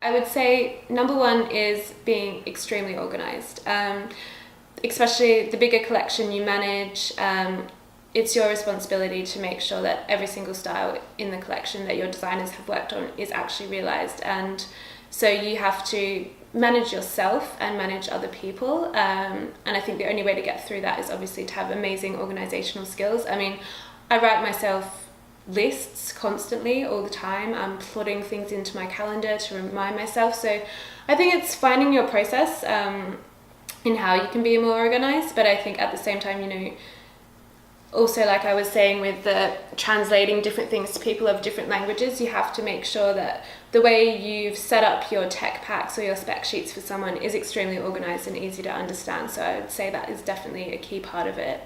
I would say number one is being extremely organized. Especially the bigger collection you manage, it's your responsibility to make sure that every single style in the collection that your designers have worked on is actually realized. And so you have to manage yourself and manage other people. And I think the only way to get through that is obviously to have amazing organizational skills. I mean, I write myself lists constantly all the time. I'm plotting things into my calendar to remind myself. So I think it's finding your process in how you can be more organized. But I think at the same time, you know, also, like I was saying with the translating different things to people of different languages, you have to make sure that the way you've set up your tech packs or your spec sheets for someone is extremely organized and easy to understand. So I would say that is definitely a key part of it.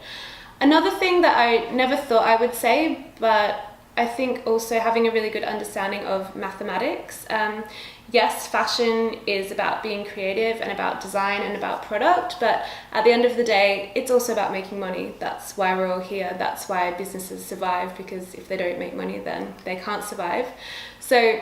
Another thing that I never thought I would say, but I think also having a really good understanding of mathematics. Yes, fashion is about being creative and about design and about product, but at the end of the day, it's also about making money. That's why we're all here. That's why businesses survive, because if they don't make money, then they can't survive. So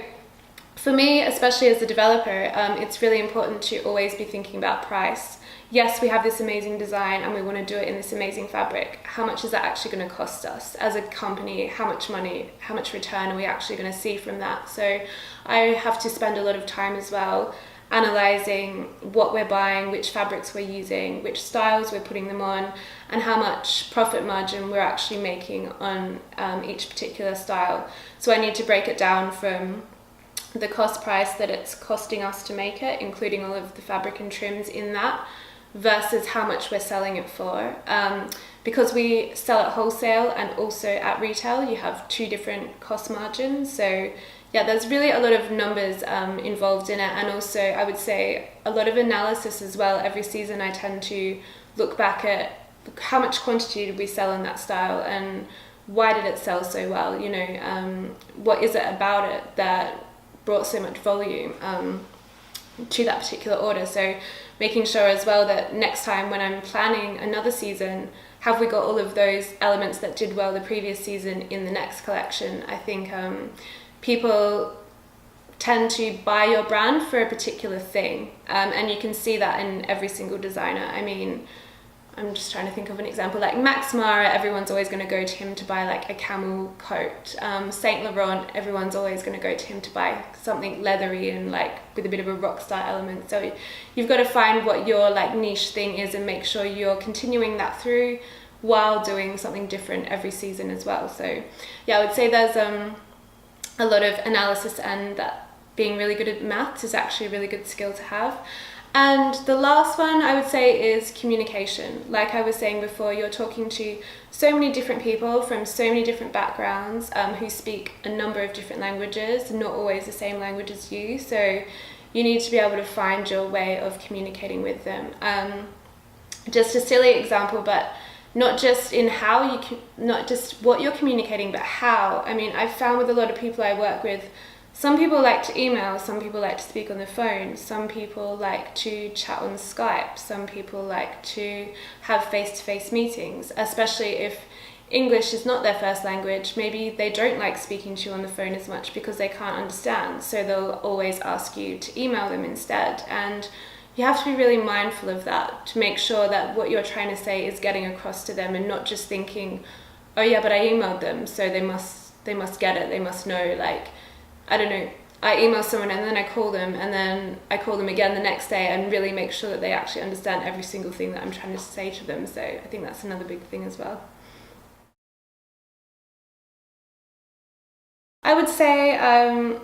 for me, especially as a developer, it's really important to always be thinking about price. Yes, we have this amazing design and we want to do it in this amazing fabric. How much is that actually going to cost us as a company? How much money, how much return are we actually going to see from that? So I have to spend a lot of time as well analysing what we're buying, which fabrics we're using, which styles we're putting them on, and how much profit margin we're actually making on each particular style. So I need to break it down from the cost price that it's costing us to make it, including all of the fabric and trims in that, versus how much we're selling it for. Because we sell at wholesale and also at retail, you have two different cost margins. So yeah, there's really a lot of numbers involved in it, and also I would say a lot of analysis as well. Every season I tend to look back at how much quantity did we sell in that style and why did it sell so well, you know, what is it about it that brought so much volume to that particular order. So making sure as well that next time when I'm planning another season, have we got all of those elements that did well the previous season in the next collection? I think people tend to buy your brand for a particular thing, and you can see that in every single designer. I mean, I'm just trying to think of an example, like Max Mara, everyone's always going to go to him to buy like a camel coat. Saint Laurent, everyone's always going to go to him to buy something leathery and like with a bit of a rock star element. So you've got to find what your like niche thing is and make sure you're continuing that through while doing something different every season as well. So yeah, I would say there's a lot of analysis, and that being really good at maths is actually a really good skill to have. And the last one I would say is communication. Like I was saying before, you're talking to so many different people from so many different backgrounds who speak a number of different languages, not always the same language as you. So you need to be able to find your way of communicating with them. Just a silly example, but not just in how you, not just what you're communicating, but how. I mean, I've found with a lot of people I work with, some people like to email, some people like to speak on the phone, some people like to chat on Skype, some people like to have face-to-face meetings, especially if English is not their first language. Maybe they don't like speaking to you on the phone as much because they can't understand, so they'll always ask you to email them instead. And you have to be really mindful of that to make sure that what you're trying to say is getting across to them, and not just thinking, oh yeah, but I emailed them, so they must get it, they must know. Like, I don't know, I email someone and then I call them, and then I call them again the next day, and really make sure that they actually understand every single thing that I'm trying to say to them. So I think that's another big thing as well. I would say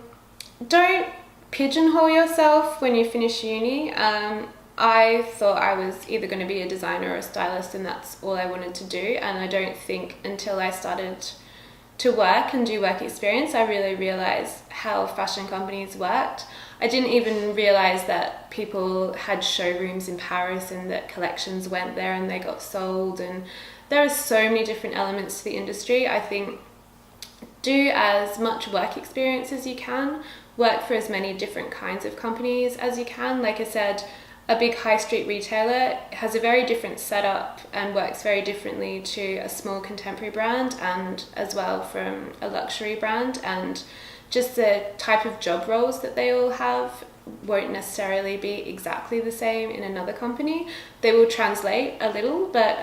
don't pigeonhole yourself when you finish uni. I thought I was either going to be a designer or a stylist, and that's all I wanted to do. And I don't think until I started to work and do work experience, I really realized how fashion companies worked. I didn't even realize that people had showrooms in Paris and that collections went there and they got sold. And there are so many different elements to the industry. I think do as much work experience as you can, work for as many different kinds of companies as you can. Like I said, a big high street retailer has a very different setup and works very differently to a small contemporary brand, and as well from a luxury brand, and just the type of job roles that they all have won't necessarily be exactly the same in another company. They will translate a little, but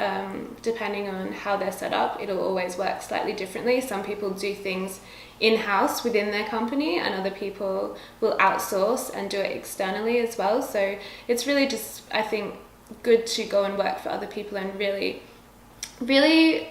depending on how they're set up, it'll always work slightly differently. Some people do things in-house within their company, and other people will outsource and do it externally as well. So it's really just, I think, good to go and work for other people and really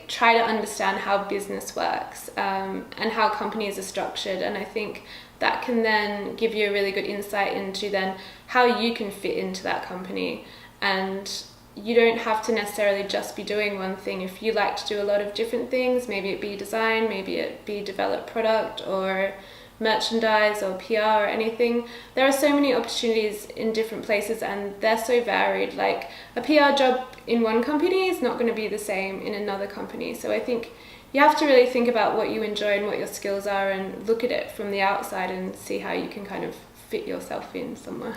try to understand how business works, and how companies are structured. And I think that can then give you a really good insight into then how you can fit into that company. And you don't have to necessarily just be doing one thing. If you like to do a lot of different things, maybe it be design, maybe it be develop product or merchandise or PR or anything, there are so many opportunities in different places, and they're so varied. Like a PR job in one company is not going to be the same in another company. So I think you have to really think about what you enjoy and what your skills are, and look at it from the outside and see how you can kind of fit yourself in somewhere.